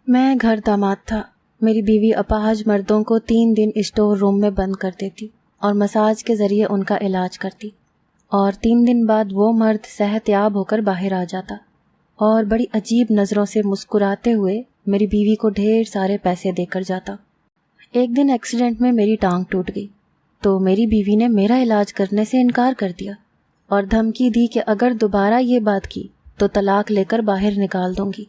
میں گھر داماد تھا۔ میری بیوی اپاہج مردوں کو 3 دن اسٹور روم میں بند کر دیتی اور مساج کے ذریعے ان کا علاج کرتی، اور 3 دن بعد وہ مرد صحت یاب ہو کر باہر آ جاتا اور بڑی عجیب نظروں سے مسکراتے ہوئے میری بیوی کو ڈھیر سارے پیسے دے کر جاتا۔ ایک دن ایکسیڈنٹ میں میری ٹانگ ٹوٹ گئی تو میری بیوی نے میرا علاج کرنے سے انکار کر دیا اور دھمکی دی کہ اگر دوبارہ یہ بات کی تو طلاق لے کر باہر نکال دوں گی۔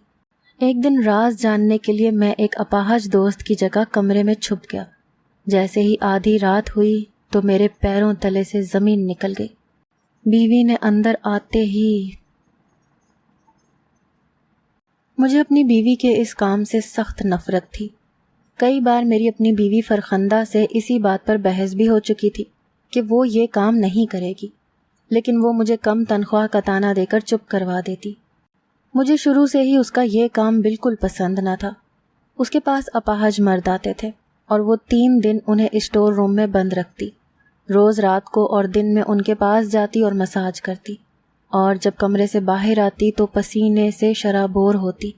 ایک دن راز جاننے کے لیے میں ایک اپاہج دوست کی جگہ کمرے میں چھپ گیا۔ جیسے ہی آدھی رات ہوئی تو میرے پیروں تلے سے زمین نکل گئی۔ بیوی نے اندر آتے ہی مجھے اپنی بیوی کے اس کام سے سخت نفرت تھی۔ کئی بار میری اپنی بیوی فرخندہ سے اسی بات پر بحث بھی ہو چکی تھی کہ وہ یہ کام نہیں کرے گی، لیکن وہ مجھے کم تنخواہ کا طعنہ دے کر چپ کروا دیتی۔ مجھے شروع سے ہی اس کا یہ کام بالکل پسند نہ تھا۔ اس کے پاس اپاہج مرد آتے تھے اور وہ 3 دن انہیں اسٹور روم میں بند رکھتی۔ روز رات کو اور دن میں ان کے پاس جاتی اور مساج کرتی، اور جب کمرے سے باہر آتی تو پسینے سے شرابور ہوتی۔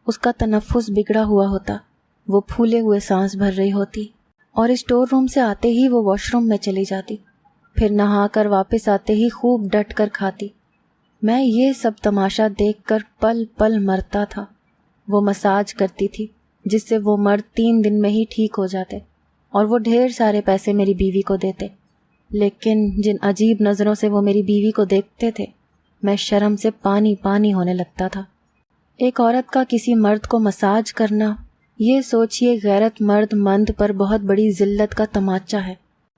اس کا تنفس بگڑا ہوا ہوتا، وہ پھولے ہوئے سانس بھر رہی ہوتی، اور اسٹور روم سے آتے ہی وہ واش روم میں چلی جاتی، پھر نہا کر واپس آتے ہی خوب ڈٹ کر کھاتی۔ میں یہ سب تماشا دیکھ کر پل پل مرتا تھا۔ وہ مساج کرتی تھی جس سے وہ مرد 3 دن میں ہی ٹھیک ہو جاتے اور وہ ڈھیر سارے پیسے میری بیوی کو دیتے، لیکن جن عجیب نظروں سے وہ میری بیوی کو دیکھتے تھے میں شرم سے پانی پانی ہونے لگتا تھا۔ ایک عورت کا کسی مرد کو مساج کرنا، یہ سوچئے غیرت مرد مند پر بہت بڑی ذلت کا تماچہ ہے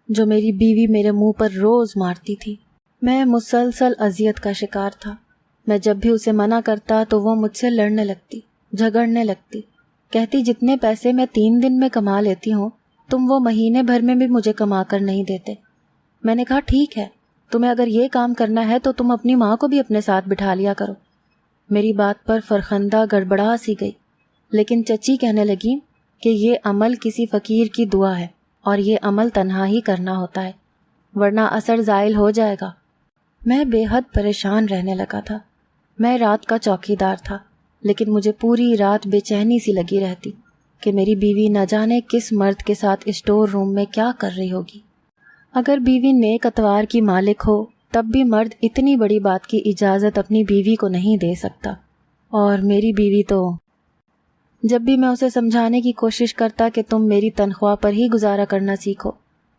جو میری بیوی میرے منہ پر روز مارتی تھی۔ میں مسلسل اذیت کا شکار تھا۔ میں جب بھی اسے منع کرتا تو وہ مجھ سے لڑنے لگتی، جھگڑنے لگتی، کہتی جتنے پیسے میں 3 دن میں کما لیتی ہوں تم وہ مہینے بھر میں بھی مجھے کما کر نہیں دیتے۔ میں نے کہا ٹھیک ہے، تمہیں اگر یہ کام کرنا ہے تو تم اپنی ماں کو بھی اپنے ساتھ بٹھا لیا کرو۔ میری بات پر فرخندہ گڑبڑا سی گئی، لیکن چچی کہنے لگی کہ یہ عمل کسی فقیر کی دعا ہے اور یہ عمل تنہا ہی کرنا ہوتا ہے، ورنہ اثر زائل ہو جائے گا۔ میں بے حد پریشان رہنے لگا تھا۔ میں رات کا چوکیدار تھا، لیکن مجھے پوری رات بے چینی سی لگی رہتی کہ میری بیوی نہ جانے کس مرد کے ساتھ اسٹور روم میں کیا کر رہی ہوگی۔ اگر بیوی نیک اتوار کی مالک ہو تب بھی مرد اتنی بڑی بات کی اجازت اپنی بیوی کو نہیں دے سکتا، اور میری بیوی تو جب بھی میں اسے سمجھانے کی کوشش کرتا کہ تم میری تنخواہ پر ہی گزارا کرنا سیکھو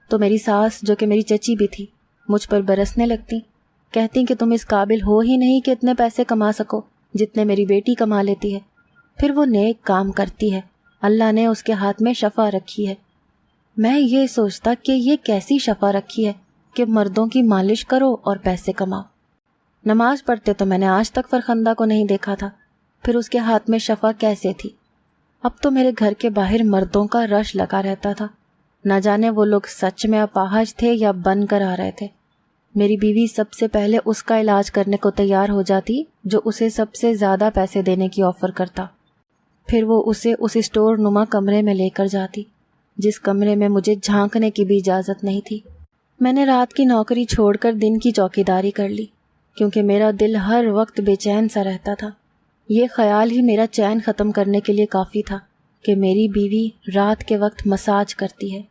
تو میری ساس، جو کہ میری چچی بھی تھی، مجھ پر برسنے لگتی، کہتی کہ تم اس قابل ہو ہی نہیں کہ اتنے پیسے کما سکو جتنے میری بیٹی کما لیتی ہے۔ پھر وہ نیک کام کرتی ہے، اللہ نے اس کے ہاتھ میں شفا رکھی ہے۔ میں یہ سوچتا کہ یہ کیسی شفا رکھی ہے کہ مردوں کی مالش کرو اور پیسے کماؤ۔ نماز پڑھتے تو میں نے آج تک فرخندہ کو نہیں دیکھا تھا، پھر اس کے ہاتھ میں شفا کیسے تھی؟ اب تو میرے گھر کے باہر مردوں کا رش لگا رہتا تھا، نہ جانے وہ لوگ سچ میں اپاہج تھے یا بن کر آ رہے تھے۔ میری بیوی سب سے پہلے اس کا علاج کرنے کو تیار ہو جاتی جو اسے سب سے زیادہ پیسے دینے کی آفر کرتا، پھر وہ اسے اس اسٹور نما کمرے میں لے کر جاتی جس کمرے میں مجھے جھانکنے کی بھی اجازت نہیں تھی۔ میں نے رات کی نوکری چھوڑ کر دن کی چوکیداری کر لی، کیونکہ میرا دل ہر وقت بے چین سا رہتا تھا۔ یہ خیال ہی میرا چین ختم کرنے کے لیے کافی تھا کہ میری بیوی رات کے وقت مساج کرتی ہے۔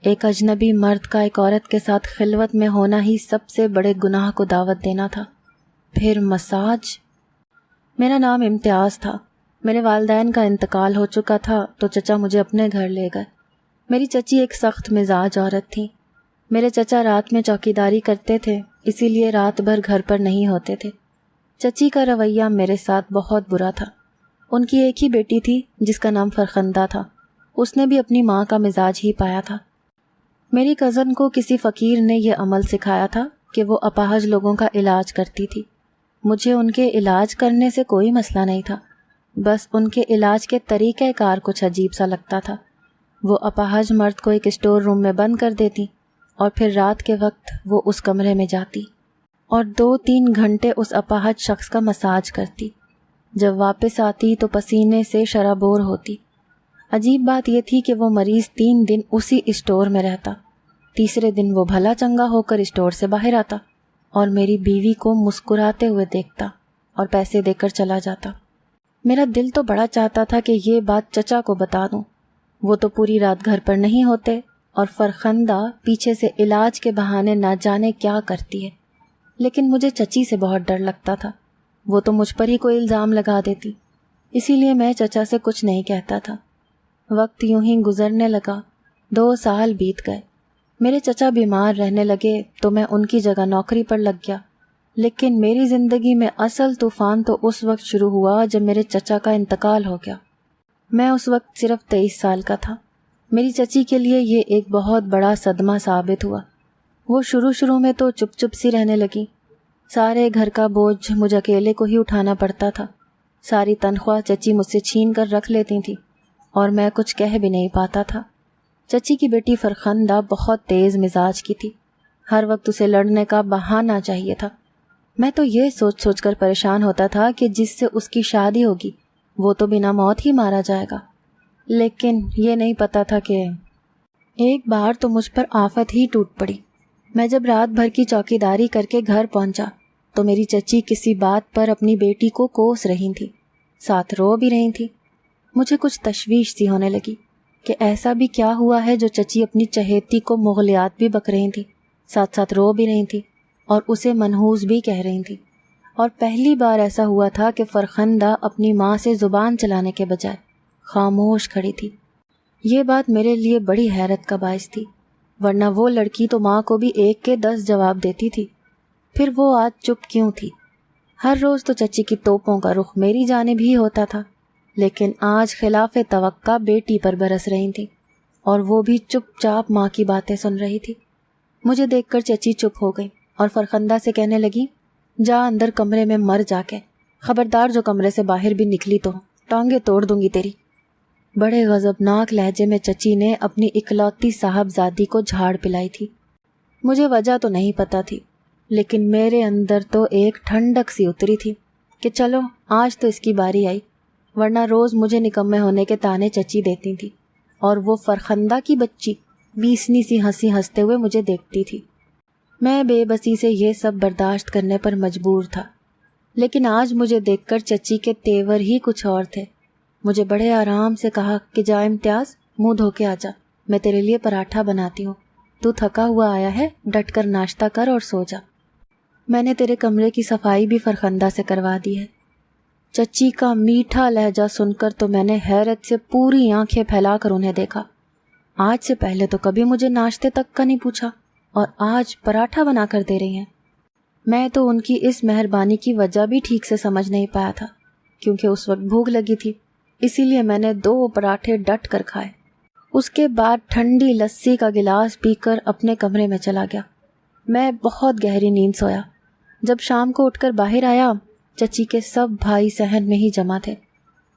ایک اجنبی مرد کا ایک عورت کے ساتھ خلوت میں ہونا ہی سب سے بڑے گناہ کو دعوت دینا تھا، پھر مساج۔ میرا نام امتیاز تھا۔ میرے والدین کا انتقال ہو چکا تھا تو چچا مجھے اپنے گھر لے گئے۔ میری چچی ایک سخت مزاج عورت تھی۔ میرے چچا رات میں چوکیداری کرتے تھے، اسی لیے رات بھر گھر پر نہیں ہوتے تھے۔ چچی کا رویہ میرے ساتھ بہت برا تھا۔ ان کی ایک ہی بیٹی تھی جس کا نام فرخندہ تھا، اس نے بھی اپنی ماں کا مزاج ہی پایا تھا۔ میری کزن کو کسی فقیر نے یہ عمل سکھایا تھا کہ وہ اپاہج لوگوں کا علاج کرتی تھی۔ مجھے ان کے علاج کرنے سے کوئی مسئلہ نہیں تھا، بس ان کے علاج کے طریقہ کار کچھ عجیب سا لگتا تھا۔ وہ اپاہج مرد کو ایک اسٹور روم میں بند کر دیتی اور پھر رات کے وقت وہ اس کمرے میں جاتی اور 2-3 گھنٹے اس اپاہج شخص کا مساج کرتی۔ جب واپس آتی تو پسینے سے شرابور ہوتی۔ عجیب بات یہ تھی کہ وہ مریض 3 دن اسی اسٹور میں رہتا، تیسرے دن وہ بھلا چنگا ہو کر اسٹور سے باہر آتا اور میری بیوی کو مسکراتے ہوئے دیکھتا اور پیسے دے کر چلا جاتا۔ میرا دل تو بڑا چاہتا تھا کہ یہ بات چچا کو بتا دوں، وہ تو پوری رات گھر پر نہیں ہوتے، اور فرخندہ پیچھے سے علاج کے بہانے نہ جانے کیا کرتی ہے، لیکن مجھے چچی سے بہت ڈر لگتا تھا، وہ تو مجھ پر ہی کوئی الزام لگا دیتی، اسی لیے میں چچا سے کچھ نہیں کہتا تھا۔ وقت یوں ہی گزرنے لگا، 2 سال بیت گئے، میرے چچا بیمار رہنے لگے تو میں ان کی جگہ نوکری پر لگ گیا، لیکن میری زندگی میں اصل طوفان تو اس وقت شروع ہوا جب میرے چچا کا انتقال ہو گیا۔ میں اس وقت صرف 23 سال کا تھا۔ میری چچی کے لیے یہ ایک بہت بڑا صدمہ ثابت ہوا۔ وہ شروع میں تو چپ چپ سی رہنے لگی، سارے گھر کا بوجھ مجھ اکیلے کو ہی اٹھانا پڑتا تھا، ساری تنخواہ چچی مجھ سے چھین کر رکھ لیتی تھی اور میں کچھ کہہ بھی نہیں پاتا تھا۔ چچی کی بیٹی فرخندہ بہت تیز مزاج کی تھی، ہر وقت اسے لڑنے کا بہانہ چاہیے تھا۔ میں تو یہ سوچ سوچ کر پریشان ہوتا تھا کہ جس سے اس کی شادی ہوگی وہ تو بنا موت ہی مارا جائے گا، لیکن یہ نہیں پتا تھا کہ ایک بار تو مجھ پر آفت ہی ٹوٹ پڑی۔ میں جب رات بھر کی چوکیداری کر کے گھر پہنچا تو میری چچی کسی بات پر اپنی بیٹی کو کوس رہی تھی، ساتھ رو بھی رہی تھی۔ مجھے کچھ تشویش سی ہونے لگی کہ ایسا بھی کیا ہوا ہے جو چچی اپنی چہیتی کو مغلیات بھی بک رہی تھی، ساتھ ساتھ رو بھی رہی تھی اور اسے منحوس بھی کہہ رہی تھی۔ اور پہلی بار ایسا ہوا تھا کہ فرخندہ اپنی ماں سے زبان چلانے کے بجائے خاموش کھڑی تھی۔ یہ بات میرے لیے بڑی حیرت کا باعث تھی، ورنہ وہ لڑکی تو ماں کو بھی 1 کے 10 جواب دیتی تھی، پھر وہ آج چپ کیوں تھی؟ ہر روز تو چچی کی توپوں کا رخ میری جانب ہی ہوتا تھا، لیکن آج خلاف توقع بیٹی پر برس رہی تھی اور وہ بھی چپ چاپ ماں کی باتیں سن رہی تھی۔ مجھے دیکھ کر چچی چپ ہو گئی اور فرخندہ سے کہنے لگی، جا اندر کمرے میں مر جا کے، خبردار جو کمرے سے باہر بھی نکلی تو ٹانگیں توڑ دوں گی تیری۔ بڑے غضبناک لہجے میں چچی نے اپنی اکلوتی صاحبزادی کو جھاڑ پلائی تھی۔ مجھے وجہ تو نہیں پتا تھی، لیکن میرے اندر تو ایک ٹھنڈک سی اتری تھی کہ چلو آج تو اس کی باری آئی، ورنہ روز مجھے نکمے ہونے کے تانے چچی دیتی تھی اور وہ فرخندہ کی بچی بیسنی سی ہنسی ہنستے ہوئے مجھے دیکھتی تھی۔ میں بے بسی سے یہ سب برداشت کرنے پر مجبور تھا، لیکن آج مجھے دیکھ کر چچی کے تیور ہی کچھ اور تھے۔ مجھے بڑے آرام سے کہا کہ جا امتیاز، منہ دھو کے آ جا، میں تیرے لیے پراٹھا بناتی ہوں، تو تھکا ہوا آیا ہے، ڈٹ کر ناشتہ کر اور سو جا۔ میں نے تیرے کمرے کی صفائی بھی فرخندہ سے کروا دی ہے۔ چچی کا میٹھا لہجہ سن کر تو میں نے حیرت سے پوری آنکھیں پھیلا کر انہیں دیکھا۔ آج سے پہلے تو کبھی مجھے ناشتے تک کا نہیں پوچھا اور آج پراٹھا بنا کر دے رہی ہیں۔ میں تو ان کی اس مہربانی کی وجہ بھی ٹھیک سے سمجھ نہیں پایا تھا، کیونکہ اس وقت بھوک لگی تھی، اسی لیے میں نے 2 پراٹھے ڈٹ کر کھائے۔ اس کے بعد ٹھنڈی لسی کا گلاس پی کر اپنے کمرے میں چلا گیا۔ میں بہت گہری نیند سویا۔ جب شام کو اٹھ کر باہر آیا، چچی کے سب بھائی صحن میں ہی جمع تھے۔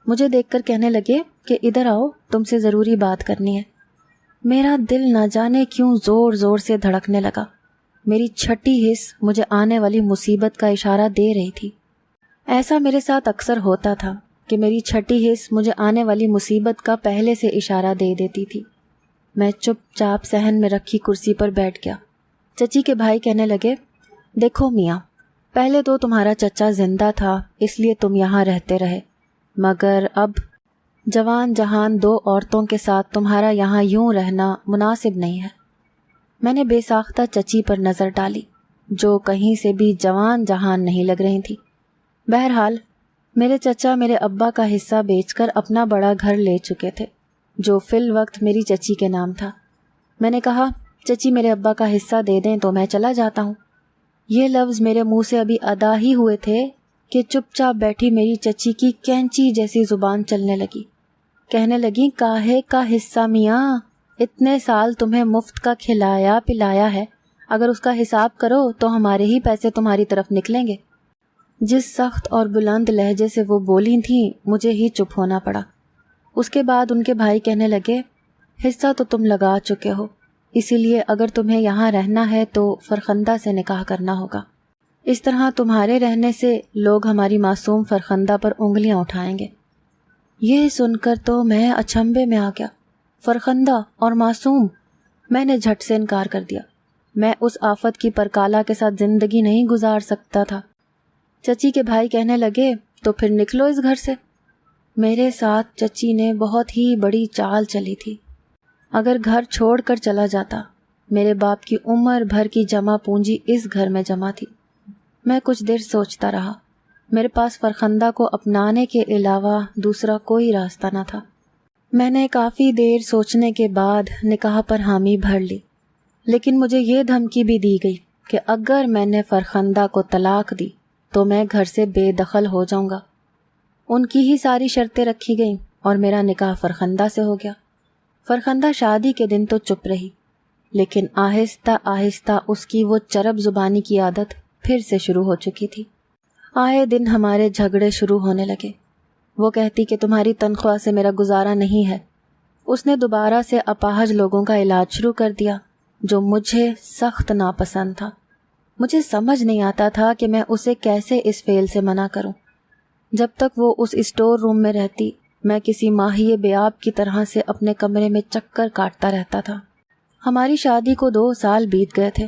مجھے دیکھ کر کہنے لگے کہ ادھر آؤ، تم سے ضروری بات کرنی ہے۔ میرا دل نہ جانے کیوں زور زور سے دھڑکنے لگا۔ میری چھٹی حس مجھے آنے والی مصیبت کا اشارہ دے رہی تھی۔ ایسا میرے ساتھ اکثر ہوتا تھا کہ میری چھٹی حس مجھے آنے والی مصیبت کا پہلے سے اشارہ دے دیتی تھی۔ میں چپ چاپ صحن میں رکھی کرسی پر بیٹھ گیا۔ چچی کے بھائی کہنے لگے، دیکھو میاں، پہلے تو تمہارا چچا زندہ تھا اس لیے تم یہاں رہتے رہے، مگر اب جوان جہان 2 عورتوں کے ساتھ تمہارا یہاں یوں رہنا مناسب نہیں ہے۔ میں نے بے ساختہ چچی پر نظر ڈالی جو کہیں سے بھی جوان جہان نہیں لگ رہی تھی۔ بہرحال میرے چچا میرے ابا کا حصہ بیچ کر اپنا بڑا گھر لے چکے تھے جو فی الوقت میری چچی کے نام تھا۔ میں نے کہا، چچی میرے ابا کا حصہ دے دیں تو میں چلا جاتا ہوں۔ یہ لفظ میرے منہ سے ابھی ادا ہی ہوئے تھے کہ چپ چاپ بیٹھی میری چچی کی کینچی جیسی زبان چلنے لگی۔ کہنے لگی، کاہے کا حصہ میاں، اتنے سال تمہیں مفت کا کھلایا پلایا ہے، اگر اس کا حساب کرو تو ہمارے ہی پیسے تمہاری طرف نکلیں گے۔ جس سخت اور بلند لہجے سے وہ بولی تھیں مجھے ہی چپ ہونا پڑا۔ اس کے بعد ان کے بھائی کہنے لگے، حصہ تو تم لگا چکے ہو، اسی لیے اگر تمہیں یہاں رہنا ہے تو فرخندہ سے نکاح کرنا ہوگا۔ اس طرح تمہارے رہنے سے لوگ ہماری معصوم فرخندہ پر انگلیاں اٹھائیں گے۔ یہ سن کر تو میں اچنبھے میں آ گیا۔ فرخندہ اور معصوم؟ میں نے جھٹ سے انکار کر دیا۔ میں اس آفت کی پرکالا کے ساتھ زندگی نہیں گزار سکتا تھا۔ چچی کے بھائی کہنے لگے، تو پھر نکلو اس گھر سے۔ میرے ساتھ چچی نے بہت ہی بڑی چال چلی تھی۔ اگر گھر چھوڑ کر چلا جاتا، میرے باپ کی عمر بھر کی جمع پونجی اس گھر میں جمع تھی۔ میں کچھ دیر سوچتا رہا۔ میرے پاس فرخندہ کو اپنانے کے علاوہ دوسرا کوئی راستہ نہ تھا۔ میں نے کافی دیر سوچنے کے بعد نکاح پر حامی بھر لی، لیکن مجھے یہ دھمکی بھی دی گئی کہ اگر میں نے فرخندہ کو طلاق دی تو میں گھر سے بے دخل ہو جاؤں گا۔ ان کی ہی ساری شرطیں رکھی گئیں اور میرا نکاح فرخندہ سے ہو گیا۔ فرخندہ شادی کے دن تو چپ رہی، لیکن آہستہ آہستہ اس کی وہ چرب زبانی کی عادت پھر سے شروع ہو چکی تھی۔ آئے دن ہمارے جھگڑے شروع ہونے لگے۔ وہ کہتی کہ تمہاری تنخواہ سے میرا گزارا نہیں ہے۔ اس نے دوبارہ سے اپاہج لوگوں کا علاج شروع کر دیا، جو مجھے سخت ناپسند تھا۔ مجھے سمجھ نہیں آتا تھا کہ میں اسے کیسے اس فعل سے منع کروں۔ جب تک وہ اس اسٹور روم میں رہتی، میں کسی ماہی بیاب کی طرح سے اپنے کمرے میں چکر کاٹتا رہتا تھا۔ ہماری شادی کو 2 سال بیت گئے تھے،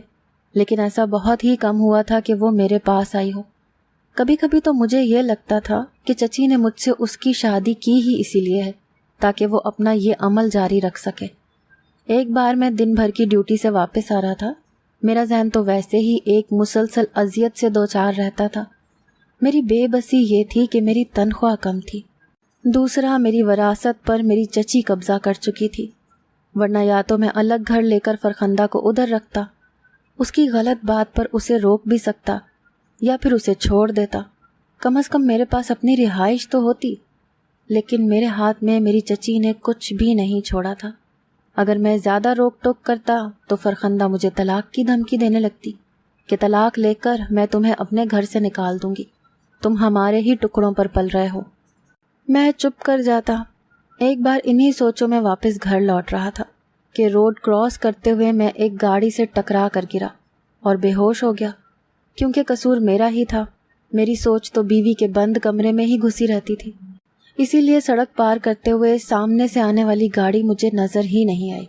لیکن ایسا بہت ہی کم ہوا تھا کہ وہ میرے پاس آئی ہو۔ کبھی کبھی تو مجھے یہ لگتا تھا کہ چچی نے مجھ سے اس کی شادی کی ہی اسی لیے ہے تاکہ وہ اپنا یہ عمل جاری رکھ سکے۔ ایک بار میں دن بھر کی ڈیوٹی سے واپس آ رہا تھا۔ میرا ذہن تو ویسے ہی ایک مسلسل اذیت سے دوچار رہتا تھا۔ میری بے بسی یہ تھی کہ میری تنخواہ کم تھی، دوسرا میری وراثت پر میری چچی قبضہ کر چکی تھی، ورنہ یا تو میں الگ گھر لے کر فرخندہ کو ادھر رکھتا، اس کی غلط بات پر اسے روک بھی سکتا، یا پھر اسے چھوڑ دیتا۔ کم از کم میرے پاس اپنی رہائش تو ہوتی۔ لیکن میرے ہاتھ میں میری چچی نے کچھ بھی نہیں چھوڑا تھا۔ اگر میں زیادہ روک ٹوک کرتا تو فرخندہ مجھے طلاق کی دھمکی دینے لگتی کہ طلاق لے کر میں تمہیں اپنے گھر سے نکال دوں گی، تم ہمارے ہی ٹکڑوں پر پل رہے ہو۔ میں چپ کر جاتا۔ ایک بار انہی سوچوں میں واپس گھر لوٹ رہا تھا کہ روڈ کراس کرتے ہوئے میں ایک گاڑی سے ٹکرا کر گرا اور بے ہوش ہو گیا۔ کیونکہ قصور میرا ہی تھا، میری سوچ تو بیوی کے بند کمرے میں ہی گھسی رہتی تھی، اسی لیے سڑک پار کرتے ہوئے سامنے سے آنے والی گاڑی مجھے نظر ہی نہیں آئی۔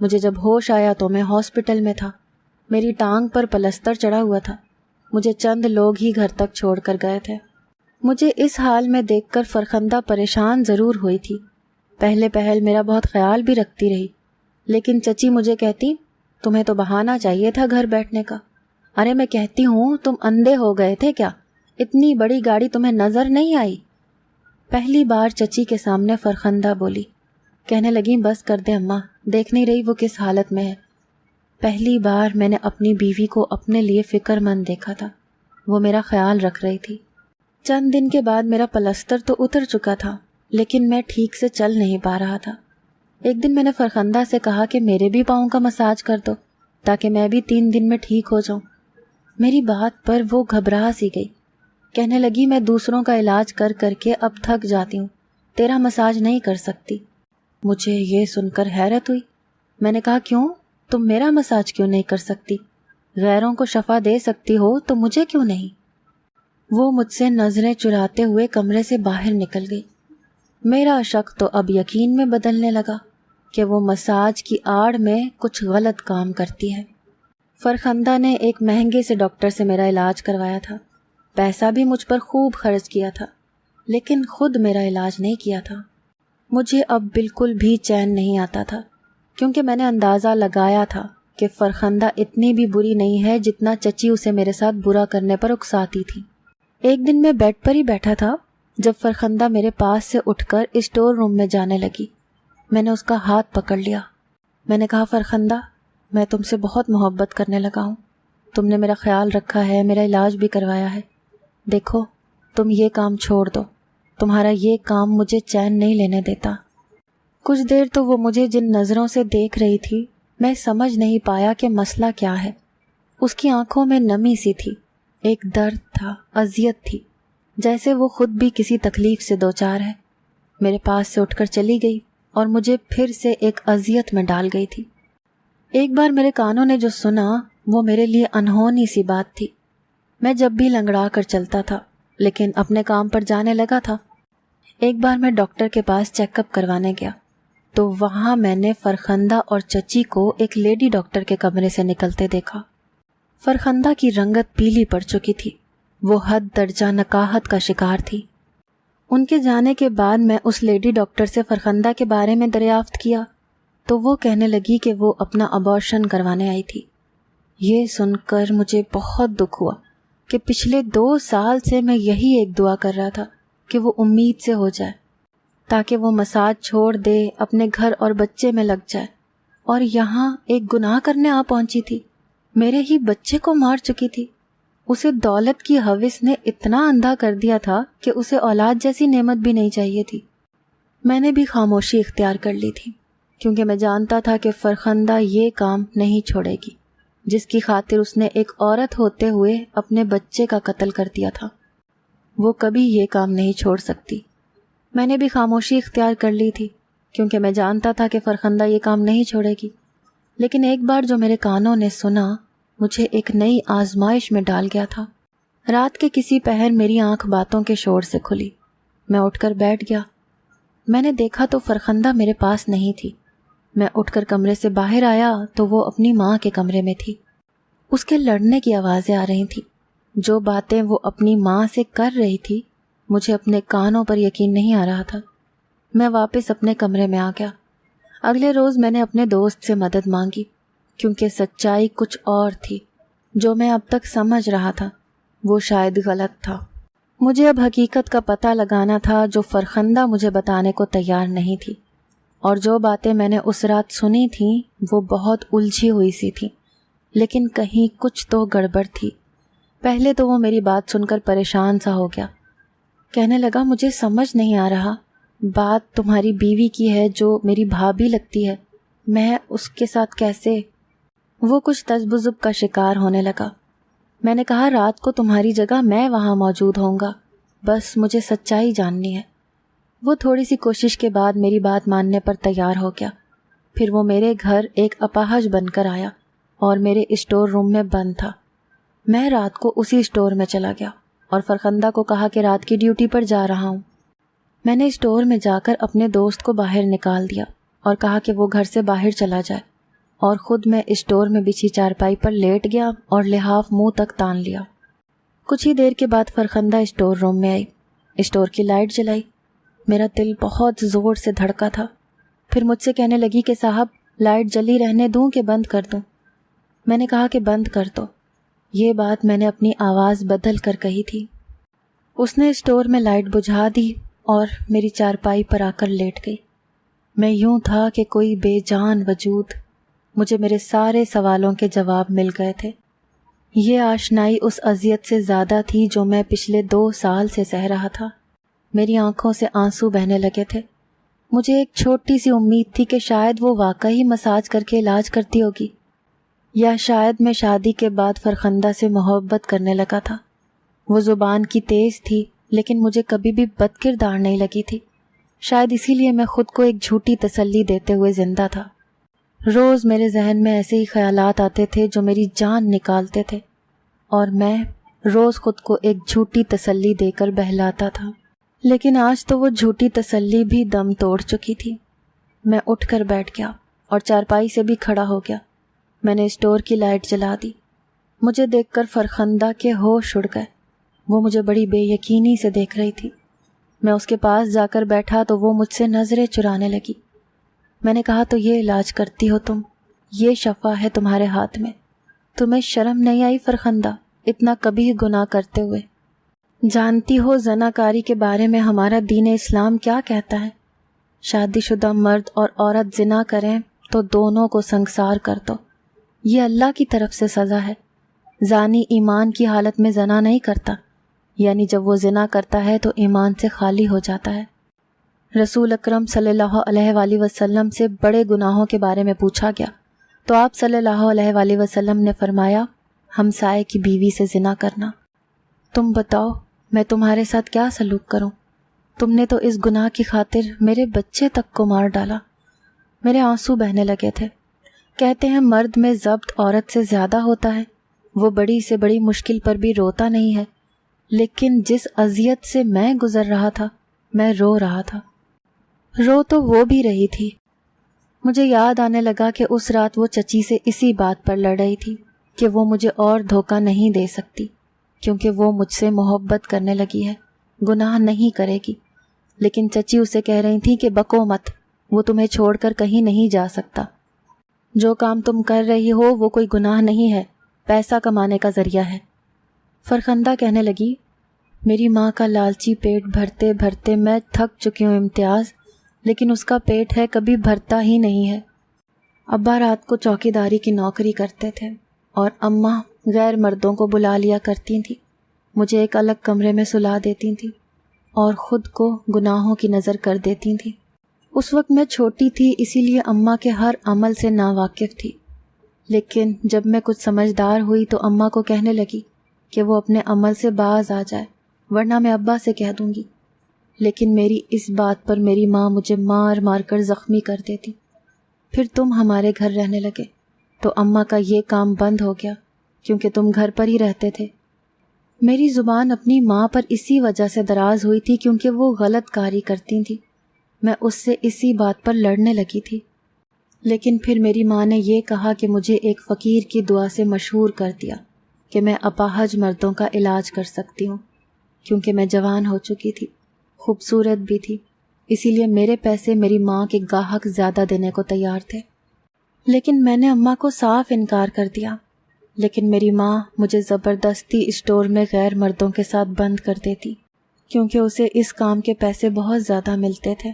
مجھے جب ہوش آیا تو میں ہاسپٹل میں تھا، میری ٹانگ پر پلستر چڑھا ہوا تھا، مجھے چند لوگ ہی گھر تک چھوڑ کر گئے تھے۔ مجھے اس حال میں دیکھ کر فرخندہ پریشان ضرور ہوئی تھی، پہلے پہل میرا بہت خیال بھی رکھتی رہی، لیکن چچی مجھے کہتی تمہیں تو بہانا چاہیے تھا گھر بیٹھنے کا۔ ارے میں کہتی ہوں تم اندھے ہو گئے تھے کیا؟ اتنی بڑی گاڑی تمہیں نظر نہیں آئی؟ پہلی بار چچی کے سامنے فرخندہ بولی، کہنے لگی بس کر دے اماں، دیکھ نہیں رہی وہ کس حالت میں ہے۔ پہلی بار میں نے اپنی بیوی کو اپنے لیے فکر مند دیکھا تھا، وہ میرا خیال رکھ رہی تھی۔ چند دن کے بعد میرا پلستر تو اتر چکا تھا، لیکن میں ٹھیک سے چل نہیں پا رہا تھا۔ ایک دن میں نے فرخندہ سے کہا کہ میرے بھی پاؤں کا مساج کر دو تاکہ میں بھی 3 دن میں ٹھیک ہو جاؤں۔ میری بات پر وہ گھبرا سی گئی، کہنے لگی میں دوسروں کا علاج کر کر کے اب تھک جاتی ہوں، تیرا مساج نہیں کر سکتی۔ مجھے یہ سن کر حیرت ہوئی۔ میں نے کہا کیوں؟ تم میرا مساج کیوں نہیں کر سکتی؟ غیروں کو شفا دے سکتی ہو تو مجھے کیوں نہیں؟ وہ مجھ سے نظریں چراتے ہوئے کمرے سے باہر نکل گئی۔ میرا شک تو اب یقین میں بدلنے لگا کہ وہ مساج کی آڑ میں کچھ غلط کام کرتی ہے۔ فرخندہ نے ایک مہنگے سے ڈاکٹر سے میرا علاج کروایا تھا، پیسہ بھی مجھ پر خوب خرچ کیا تھا، لیکن خود میرا علاج نہیں کیا تھا۔ مجھے اب بالکل بھی چین نہیں آتا تھا، کیونکہ میں نے اندازہ لگایا تھا کہ فرخندہ اتنی بھی بری نہیں ہے جتنا چچی اسے میرے ساتھ برا کرنے پر اکساتی تھی۔ ایک دن میں بیڈ پر ہی بیٹھا تھا جب فرخندہ میرے پاس سے اٹھ کر اسٹور روم میں جانے لگی۔ میں نے اس کا ہاتھ پکڑ لیا۔ میں نے کہا فرخندہ، میں تم سے بہت محبت کرنے لگا ہوں، تم نے میرا خیال رکھا ہے، میرا علاج بھی کروایا ہے، دیکھو تم یہ کام چھوڑ دو، تمہارا یہ کام مجھے چین نہیں لینے دیتا۔ کچھ دیر تو وہ مجھے جن نظروں سے دیکھ رہی تھی میں سمجھ نہیں پایا کہ مسئلہ کیا ہے۔ اس کی آنکھوں میں نمی سی تھی، ایک درد تھا، اذیت تھی، جیسے وہ خود بھی کسی تکلیف سے دوچار ہے۔ میرے پاس سے اٹھ کر چلی گئی اور مجھے پھر سے ایک اذیت میں ڈال گئی تھی۔ ایک بار میرے کانوں نے جو سنا وہ میرے لیے انہونی سی بات تھی۔ میں جب بھی لنگڑا کر چلتا تھا لیکن اپنے کام پر جانے لگا تھا۔ ایک بار میں ڈاکٹر کے پاس چیک اپ کروانے گیا تو وہاں میں نے فرخندہ اور چچی کو ایک لیڈی ڈاکٹر کے کمرے سے نکلتے دیکھا۔ فرخندہ کی رنگت پیلی پڑ چکی تھی، وہ حد درجہ نکاہت کا شکار تھی۔ ان کے جانے کے بعد میں اس لیڈی ڈاکٹر سے فرخندہ کے بارے میں دریافت کیا تو وہ کہنے لگی کہ وہ اپنا ابارشن کروانے آئی تھی۔ یہ سن کر مجھے بہت دکھ ہوا کہ پچھلے 2 سال سے میں یہی ایک دعا کر رہا تھا کہ وہ امید سے ہو جائے، تاکہ وہ مساج چھوڑ دے، اپنے گھر اور بچے میں لگ جائے، اور یہاں ایک گناہ کرنے آ پہنچی تھی، میرے ہی بچے کو مار چکی تھی۔ اسے دولت کی ہوس نے اتنا اندھا کر دیا تھا کہ اسے اولاد جیسی نعمت بھی نہیں چاہیے تھی۔ میں نے بھی خاموشی اختیار کر لی تھی، کیونکہ میں جانتا تھا کہ فرخندہ یہ کام نہیں چھوڑے گی جس کی خاطر اس نے ایک عورت ہوتے ہوئے اپنے بچے کا قتل کر دیا تھا۔ وہ کبھی یہ کام نہیں چھوڑ سکتی۔ میں نے بھی خاموشی اختیار کر لی تھی، کیونکہ میں جانتا تھا کہ فرخندہ یہ کام نہیں چھوڑے گی۔ لیکن ایک بار جو میرے کانوں نے سنا مجھے ایک نئی آزمائش میں ڈال گیا تھا۔ رات کے کسی پہر میری آنکھ باتوں کے شور سے کھلی۔ میں اٹھ کر بیٹھ گیا۔ میں نے دیکھا تو فرخندہ میرے پاس نہیں تھی۔ میں اٹھ کر کمرے سے باہر آیا تو وہ اپنی ماں کے کمرے میں تھی۔ اس کے لڑنے کی آوازیں آ رہی تھیں۔ جو باتیں وہ اپنی ماں سے کر رہی تھی مجھے اپنے کانوں پر یقین نہیں آ رہا تھا۔ میں واپس اپنے کمرے میں آ گیا۔ اگلے روز میں نے اپنے دوست سے مدد مانگی، کیونکہ سچائی کچھ اور تھی۔ جو میں اب تک سمجھ رہا تھا وہ شاید غلط تھا۔ مجھے اب حقیقت کا پتہ لگانا تھا جو فرخندہ مجھے بتانے کو تیار نہیں تھی، اور جو باتیں میں نے اس رات سنی تھیں وہ بہت الجھی ہوئی سی تھیں، لیکن کہیں کچھ تو گڑبڑ تھی۔ پہلے تو وہ میری بات سن کر پریشان سا ہو گیا۔ کہنے لگا مجھے سمجھ نہیں آ رہا، بات تمہاری بیوی کی ہے جو میری بھابھی لگتی ہے، میں اس کے ساتھ کیسے؟ وہ کچھ تذبذب کا شکار ہونے لگا۔ میں نے کہا رات کو تمہاری جگہ میں وہاں موجود ہوں گا، بس مجھے سچائی جاننی ہے۔ وہ تھوڑی سی کوشش کے بعد میری بات ماننے پر تیار ہو گیا۔ پھر وہ میرے گھر ایک اپاہج بن کر آیا اور میرے اسٹور روم میں بند تھا۔ میں رات کو اسی اسٹور میں چلا گیا اور فرخندہ کو کہا کہ رات کی ڈیوٹی پر جا رہا ہوں۔ میں نے اسٹور میں جا کر اپنے دوست کو باہر نکال دیا اور کہا کہ وہ گھر سے باہر چلا جائے، اور خود میں اسٹور میں بچھی چارپائی پر لیٹ گیا اور لحاف منہ تک تان لیا۔ کچھ ہی دیر کے بعد فرخندہ اسٹور روم میں آئی، اسٹور کی لائٹ جلائی۔ میرا دل بہت زور سے دھڑکا تھا۔ پھر مجھ سے کہنے لگی کہ صاحب لائٹ جلی رہنے دوں کہ بند کر دوں؟ میں نے کہا کہ بند کر دو۔ یہ بات میں نے اپنی آواز بدل کر کہی تھی۔ اس نے اسٹور میں لائٹ بجھا دی اور میری چارپائی پر آ کر لیٹ گئی۔ میں یوں تھا کہ کوئی بے جان وجود۔ مجھے میرے سارے سوالوں کے جواب مل گئے تھے۔ یہ آشنائی اس اذیت سے زیادہ تھی جو میں پچھلے 2 سال سے سہ رہا تھا۔ میری آنکھوں سے آنسو بہنے لگے تھے۔ مجھے ایک چھوٹی سی امید تھی کہ شاید وہ واقعی مساج کر کے علاج کرتی ہوگی، یا شاید میں شادی کے بعد فرخندہ سے محبت کرنے لگا تھا۔ وہ زبان کی تیز تھی لیکن مجھے کبھی بھی بد کردار نہیں لگی تھی۔ شاید اسی لیے میں خود کو ایک جھوٹی تسلی دیتے ہوئے زندہ تھا۔ روز میرے ذہن میں ایسے ہی خیالات آتے تھے جو میری جان نکالتے تھے، اور میں روز خود کو ایک جھوٹی تسلی دے کر بہلاتا تھا۔ لیکن آج تو وہ جھوٹی تسلی بھی دم توڑ چکی تھی۔ میں اٹھ کر بیٹھ گیا اور چارپائی سے بھی کھڑا ہو گیا۔ میں نے اسٹور کی لائٹ جلا دی۔ مجھے دیکھ کر فرخندہ کے ہوش اڑ گئے۔ وہ مجھے بڑی بے یقینی سے دیکھ رہی تھی۔ میں اس کے پاس جا کر بیٹھا تو وہ مجھ سے نظریں چرانے لگی۔ میں نے کہا تو یہ علاج کرتی ہو تم، یہ شفا ہے تمہارے ہاتھ میں، تمہیں شرم نہیں آئی فرخندہ اتنا کبھی گناہ کرتے ہوئے؟ جانتی ہو زناکاری کے بارے میں ہمارا دین اسلام کیا کہتا ہے؟ شادی شدہ مرد اور عورت زنا کریں تو دونوں کو سنگسار کر دو، یہ اللہ کی طرف سے سزا ہے۔ زانی ایمان کی حالت میں زنا نہیں کرتا، یعنی جب وہ زنا کرتا ہے تو ایمان سے خالی ہو جاتا ہے۔ رسول اکرم صلی اللہ علیہ وآلہ وسلم سے بڑے گناہوں کے بارے میں پوچھا گیا تو آپ صلی اللہ علیہ وآلہ وسلم نے فرمایا ہمسائے کی بیوی سے زنا کرنا۔ تم بتاؤ میں تمہارے ساتھ کیا سلوک کروں؟ تم نے تو اس گناہ کی خاطر میرے بچے تک کو مار ڈالا۔ میرے آنسو بہنے لگے تھے۔ کہتے ہیں مرد میں ضبط عورت سے زیادہ ہوتا ہے، وہ بڑی سے بڑی مشکل پر بھی روتا نہیں ہے، لیکن جس اذیت سے میں گزر رہا تھا میں رو رہا تھا۔ رو تو وہ بھی رہی تھی۔ مجھے یاد آنے لگا کہ اس رات وہ چچی سے اسی بات پر لڑ رہی تھی کہ وہ مجھے اور دھوکہ نہیں دے سکتی، کیونکہ وہ مجھ سے محبت کرنے لگی ہے، گناہ نہیں کرے گی، لیکن چچی اسے کہہ رہی تھی کہ بکو مت، وہ تمہیں چھوڑ کر کہیں نہیں جا سکتا، جو کام تم کر رہی ہو وہ کوئی گناہ نہیں ہے، پیسہ کمانے کا ذریعہ ہے۔ فرخندہ کہنے لگی، میری ماں کا لالچی پیٹ بھرتے بھرتے میں تھک چکی ہوں امتیاز، لیکن اس کا پیٹ ہے کبھی بھرتا ہی نہیں ہے۔ ابا رات کو چوکی داری کی نوکری کرتے تھے اور اماں غیر مردوں کو بلا لیا کرتی تھیں، مجھے ایک الگ کمرے میں سلا دیتی تھیں اور خود کو گناہوں کی نظر کر دیتی تھیں۔ اس وقت میں چھوٹی تھی، اسی لیے اماں کے ہر عمل سے ناواقف تھی، لیکن جب میں کچھ سمجھدار ہوئی تو اماں کو کہنے لگی کہ وہ اپنے عمل سے باز آ جائے، ورنہ میں ابا سے کہہ دوں گی۔ لیکن میری اس بات پر میری ماں مجھے مار مار کر زخمی کر دیتی۔ پھر تم ہمارے گھر رہنے لگے تو اماں کا یہ کام بند ہو گیا، کیونکہ تم گھر پر ہی رہتے تھے۔ میری زبان اپنی ماں پر اسی وجہ سے دراز ہوئی تھی کیونکہ وہ غلط کاری کرتی تھی، میں اس سے اسی بات پر لڑنے لگی تھی۔ لیکن پھر میری ماں نے یہ کہا کہ مجھے ایک فقیر کی دعا سے مشہور کر دیا کہ میں اپاہج مردوں کا علاج کر سکتی ہوں، کیونکہ میں جوان ہو چکی تھی، خوبصورت بھی تھی، اسی لیے میرے پیسے میری ماں کے گاہک زیادہ دینے کو تیار تھے۔ لیکن میں نے اماں کو صاف انکار کر دیا، لیکن میری ماں مجھے زبردستی اسٹور میں غیر مردوں کے ساتھ بند کر دیتی، کیونکہ اسے اس کام کے پیسے بہت زیادہ ملتے تھے۔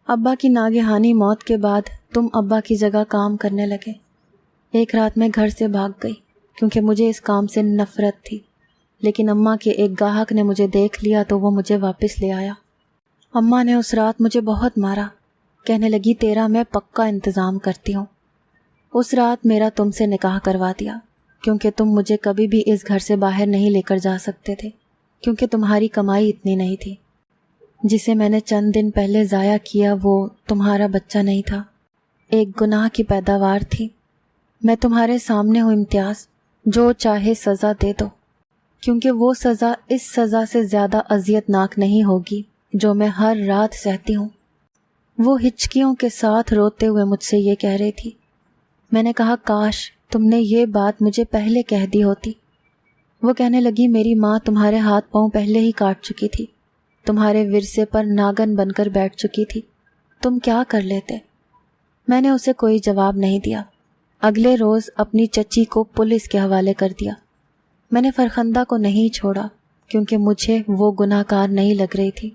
ابا کی ناگہانی موت کے بعد تم ابا کی جگہ کام کرنے لگے۔ ایک رات میں گھر سے بھاگ گئی کیونکہ مجھے اس کام سے نفرت تھی، لیکن اماں کے ایک گاہک نے مجھے دیکھ لیا تو وہ مجھے واپس لے آیا۔ اماں نے اس رات مجھے بہت مارا، کہنے لگی تیرا میں پکا انتظام کرتی ہوں۔ اس رات میرا تم سے نکاح کروا دیا، کیونکہ تم مجھے کبھی بھی اس گھر سے باہر نہیں لے کر جا سکتے تھے، کیونکہ تمہاری کمائی اتنی نہیں تھی۔ جسے میں نے چند دن پہلے ضائع کیا وہ تمہارا بچہ نہیں تھا، ایک گناہ کی پیداوار تھی۔ میں تمہارے سامنے ہوں امتیاز، جو چاہے سزا دے دو، کیونکہ وہ سزا اس سزا سے زیادہ اذیت ناک نہیں ہوگی جو میں ہر رات سہتی ہوں۔ وہ ہچکیوں کے ساتھ روتے ہوئے مجھ سے یہ کہہ رہی تھی۔ میں نے کہا کاش تم نے یہ بات مجھے پہلے کہہ دی ہوتی۔ وہ کہنے لگی میری ماں تمہارے ہاتھ پاؤں پہلے ہی کاٹ چکی تھی، تمہارے ورثے پر ناگن بن کر بیٹھ چکی تھی، تم کیا کر لیتے؟ میں نے اسے کوئی جواب نہیں دیا۔ اگلے روز اپنی چچی کو پولیس کے حوالے کر دیا۔ میں نے فرخندہ کو نہیں چھوڑا کیونکہ مجھے وہ گناہ کار نہیں لگ رہی تھی۔